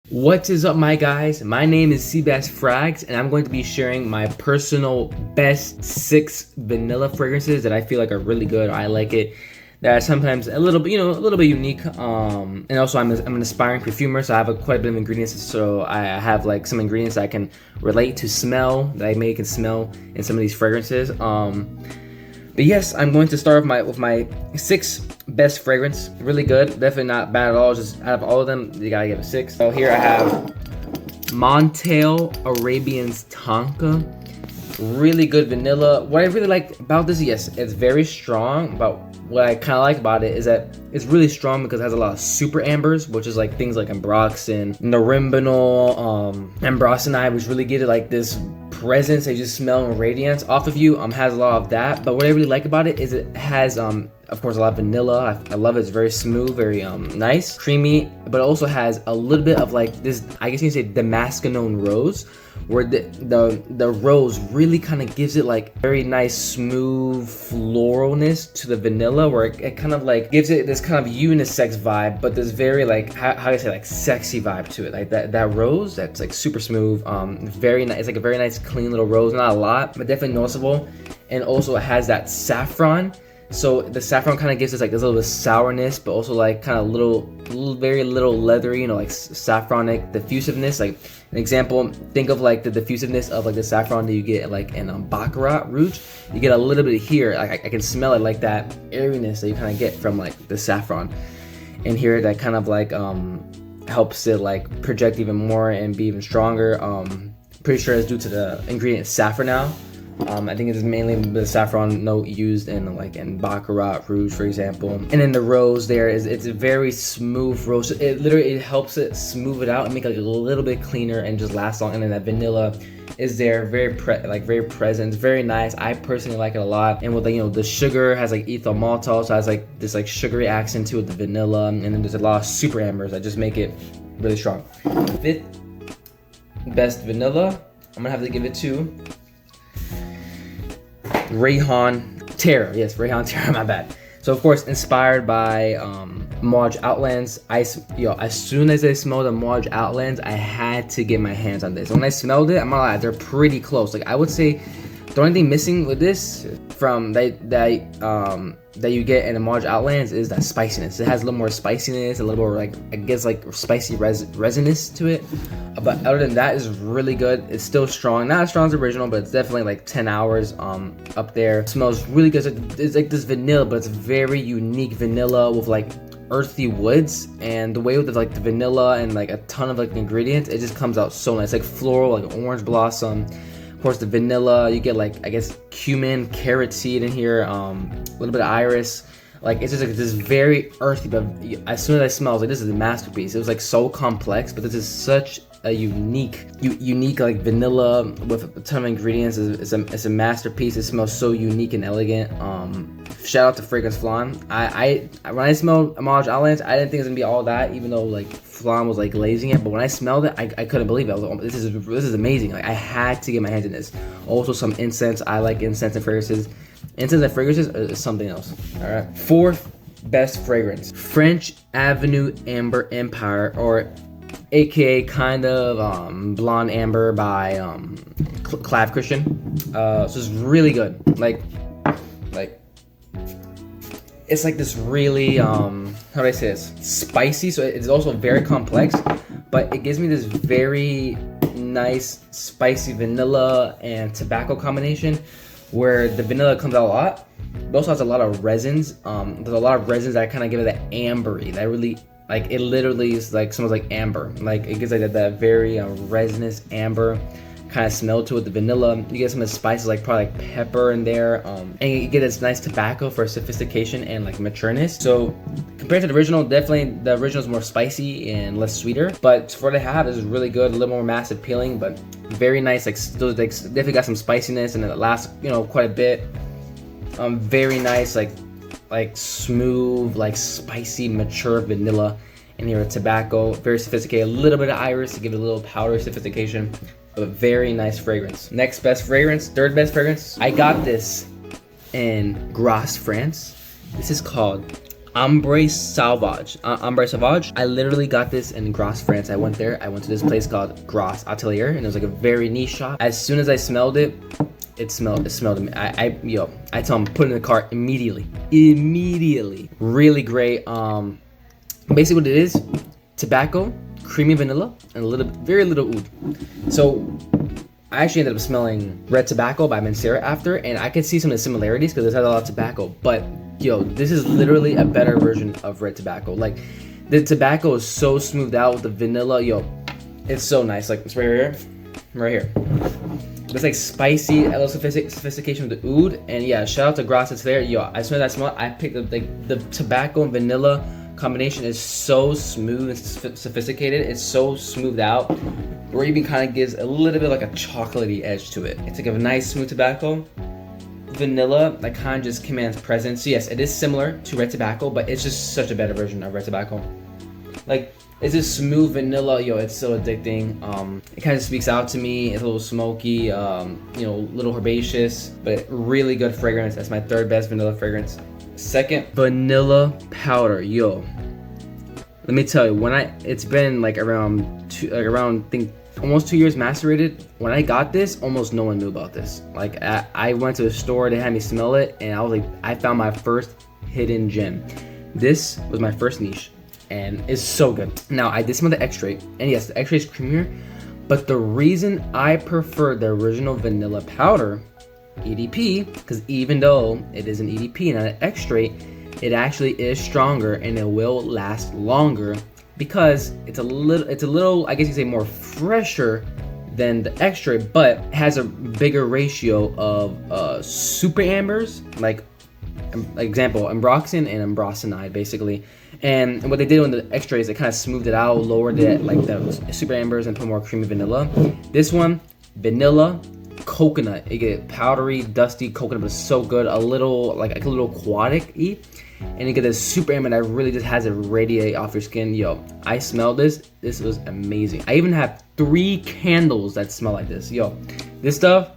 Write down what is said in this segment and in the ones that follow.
What is up, my guys? My name is Seabass Frags, and I'm going to be sharing my personal best 6 vanilla fragrances that I feel like are really good. I like it. That are sometimes a little bit, a little bit unique. And also I'm an aspiring perfumer, so I have quite a bit of ingredients. So I have like some ingredients that I can relate to smell, that I may can smell in some of these fragrances. But yes, I'm going to start with my 6 best fragrance. Really good, definitely not bad at all. Just out of all of them, you gotta give a 6. So here I have Montel Arabian's Tonka. Really good vanilla. What I really like about this, yes, it's very strong, but what I kind of like about it is that it's really strong because it has a lot of super ambers, which is like things like ambroxan, narimbinol, ambroxanite, which really give it like this presence that you just smell and radiance off of you. Has a lot of that, but what I really like about it is it has of course a lot of vanilla. I love it. It's very smooth, very nice, creamy, but it also has a little bit of like this, I guess you can say, Damascus rose, where the rose really kind of gives it like very nice smooth floralness to the vanilla, where it kind of like gives it this kind of unisex vibe, but this very like how do I say, like sexy vibe to it. Like that rose that's like super smooth, very nice. It's like a very nice clean little rose, not a lot, but definitely noticeable. And also it has that saffron. So the saffron kind of gives us like this little bit of sourness, but also like kind of very little leathery, like saffronic diffusiveness. Like an example, think of like the diffusiveness of like the saffron that you get like in Baccarat Rouge. You get a little bit here. Like I can smell it, like that airiness that you kind of get from like the saffron. And here that kind of like helps it like project even more and be even stronger. Pretty sure it's due to the ingredient saffronel. I think it's mainly the saffron note used in Baccarat Rouge, for example. And then the rose there it's a very smooth rose. It helps it smooth it out and make it like a little bit cleaner and just last long. And then that vanilla is there, very present. It's very nice. I personally like it a lot. And with the sugar has like ethyl maltol, so it has like this like sugary accent to it, the vanilla, and then there's a lot of super ambers that just make it really strong. 5th best vanilla, I'm gonna have to give it to Rayhan Terra. Yes, Rayhan Terra, my bad. So of course, inspired by Mauge Outlands. As soon as I smelled the Mauge Outlands, I had to get my hands on this. When I smelled it, I'm not gonna lie, they're pretty close. Like I would say the only thing missing with this from that you get in the Mauge Outlands is that spiciness. It has a little more spiciness, a little more like, I guess, like spicy resinous to it. But other than that, it's really good. It's still strong, not as strong as the original, but it's definitely like 10 hours up there. It smells really good. It's like this vanilla, but it's very unique vanilla with like earthy woods, and the way with like the vanilla and like a ton of like ingredients, it just comes out so nice, like floral, like orange blossom. Of course, the vanilla, you get like, I guess, cumin, carrot seed in here, a little bit of iris. Like it's just like this very earthy, but as soon as I smell, I was like, this is a masterpiece. It was like so complex, but this is such a unique like vanilla with a ton of ingredients. It's a masterpiece. It smells so unique and elegant. Shout out to Fragrance Flan. When I smelled Mauge Outlands, I didn't think it was gonna be all that, even though like Flan was like glazing it. But when I smelled it, I couldn't believe it. I was like, oh, this is amazing. Like I had to get my hands in this. Also some incense. I like incense and fragrances. Incense and fragrances is something else. All right. 4th best fragrance, French Avenue Amber Empire, or AKA kind of Blonde Amber by Clav Christian. So it's really good. Like it's like this really how do I say this, spicy. So it's also very complex, but it gives me this very nice spicy vanilla and tobacco combination, where the vanilla comes out a lot. It also has a lot of resins. There's a lot of resins that kind of give it that ambery, that really, like, it literally is like, smells like amber. Like it gives like that very resinous amber kind of smell to it. The vanilla, you get some of the spices, like probably like pepper in there, and you get this nice tobacco for sophistication and like matureness. So compared to the original, definitely the original is more spicy and less sweeter, but for what they have, this is really good. A little more mass appealing, but very nice. Like those, like, definitely got some spiciness, and it lasts quite a bit. Very nice, like smooth, like spicy, mature vanilla. And here with tobacco, very sophisticated. A little bit of iris to give it a little powder sophistication. A very nice fragrance. Next best fragrance, 3rd best fragrance. I got this in Grasse, France. This is called Ombre Sauvage. Ombre Sauvage. I literally got this in Grasse, France. I went there. I went to this place called Grasse Atelier, and it was like a very niche shop. As soon as I smelled it, it smelled to me. I tell them put it in the cart immediately. Really great. Basically what it is, tobacco, creamy vanilla, and very little oud. So I actually ended up smelling Red Tobacco by Mancera after, and I could see some of the similarities because it has a lot of tobacco. But this is literally a better version of Red Tobacco. Like, the tobacco is so smoothed out with the vanilla. It's so nice. Like, it's right here. It's like spicy, a little sophistication with the oud. And yeah, shout out to Grasse. It's there. As soon as I smell it, I picked up like the tobacco and vanilla combination is so smooth and sophisticated. It's so smoothed out, or even kind of gives a little bit like a chocolatey edge to it. It's like a nice smooth tobacco. Vanilla that kind of just commands presence. So yes, it is similar to Red Tobacco, but it's just such a better version of Red Tobacco. Like, it's just smooth vanilla. It's so addicting. It kind of speaks out to me. It's a little smoky, little herbaceous, but really good fragrance. That's my third best vanilla fragrance. Second, vanilla powder. Let me tell you, it's been like around I think almost 2 years macerated. When I got this, almost no one knew about this. Like, I went to a store, they had me smell it, and I was like, I found my first hidden gem. This was my first niche, and it's so good. Now, I did smell the extrait, and yes, the extrait is creamier, but the reason I prefer the original vanilla powder, EDP, because even though it is an EDP, not an extrait, it actually is stronger and it will last longer because it's a little, I guess you could say, more fresher than the extrait, but has a bigger ratio of super ambers, like example, ambroxan and ambroxanide, basically. And what they did with the extrait is they kind of smoothed it out, lowered it, like the super ambers, and put more creamy vanilla. This one, vanilla, coconut. You get powdery, dusty coconut, but it's so good. A little aquatic-y. And you get this super amber that really just has it radiate off your skin. I smelled this. This was amazing. I even have 3 candles that smell like this. This stuff,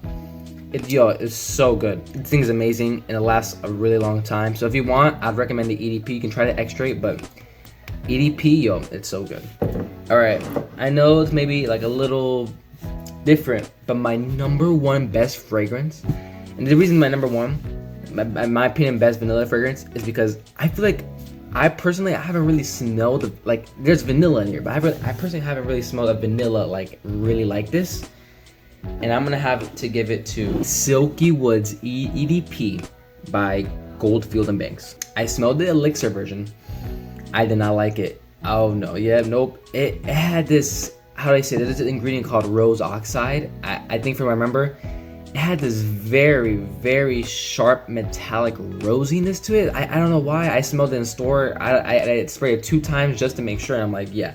it's so good. This thing is amazing and it lasts a really long time. So if you want, I'd recommend the EDP. You can try the extrait, but EDP, it's so good. All right, I know it's maybe like a little different, but my number one best fragrance, and the reason my number one, my opinion, best vanilla fragrance is because I feel like I haven't really smelled there's vanilla in here, but I personally haven't really smelled a vanilla really like this, and I'm gonna have to give it to Silky Woods EDP by Goldfield and Banks. I smelled the elixir version. I did not like it. Oh no, nope. It had this, how do I say, there's an ingredient called rose oxide. I think from what I remember, it had this very, very sharp metallic rosiness to it. I don't know why. I smelled it in the store. I sprayed it 2 times just to make sure. And I'm like, yeah.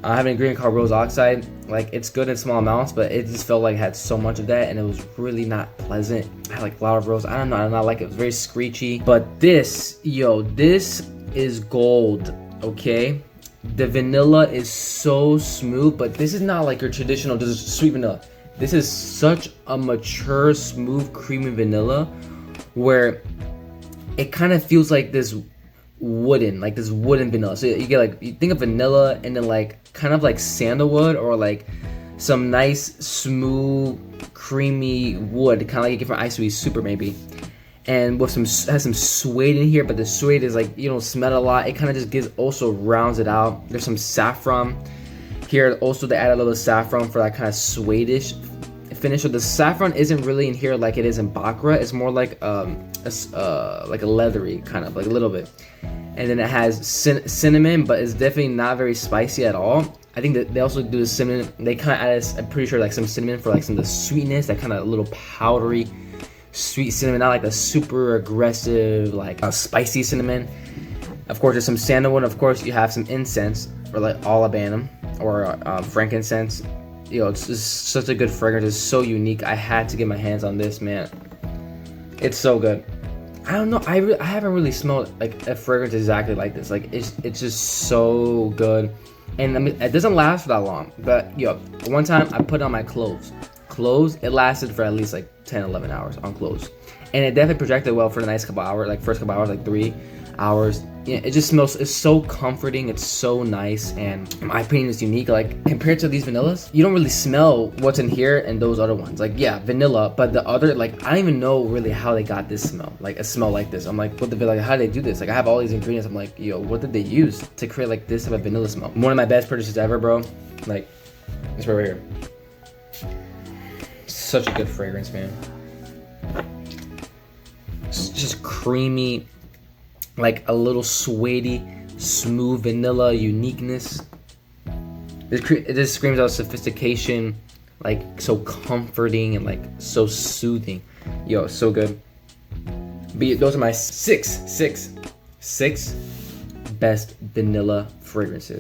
I have an ingredient called rose oxide. Like, it's good in small amounts, but it just felt like it had so much of that, and it was really not pleasant. I had like flower of rose. I don't know. I don't like it. It was very screechy. But this is gold. Okay. The vanilla is so smooth, but this is not like your traditional just sweet vanilla. This is such a mature, smooth, creamy vanilla where it kind of feels like this wooden vanilla. So you get you think of vanilla and then kind of like sandalwood or like some nice, smooth, creamy wood, kind of like you get from Ice Sweet Super maybe. And with has some suede in here, but the suede is you don't smell it a lot. It kind of just also rounds it out. There's some saffron here. Also, they add a little saffron for that kind of suede-ish finish. So the saffron isn't really in here like it is in Baccarat. It's more like a leathery kind of, like a little bit. And then it has cinnamon, but it's definitely not very spicy at all. I think that they also do the cinnamon. They kind of add, I'm pretty sure, some cinnamon for some of the sweetness, that kind of little powdery sweet cinnamon, not a super aggressive spicy cinnamon. Of course, there's some sandalwood. Of course, you have some incense or olibanum or frankincense. It's just such a good fragrance. It's so unique. I had to get my hands on this, man. It's so good. I don't know. I haven't really smelled a fragrance exactly like this. It's just so good. And I mean, it doesn't last for that long. But one time I put on my clothes. It lasted for at least 10-11 hours on clothes, and it definitely projected well for the next couple hours, first couple hours, 3. hours. Yeah, it just smells, it's so comforting, it's so nice, and in my opinion it's unique. Like compared to these vanillas, you don't really smell what's in here and those other ones. Like yeah, vanilla, but the other, like I don't even know really how they got this smell, like a smell like this. I'm like, what the, like how did they do this? Like I have all these ingredients, I'm like, yo, what did they use to create like this type of vanilla smell? One of my best purchases ever, bro. Like this right here. Such a good fragrance, man. It's just creamy, like a little suede, smooth vanilla uniqueness. This screams out sophistication, like so comforting and like so soothing. Yo, so good. But those are my six best vanilla fragrances.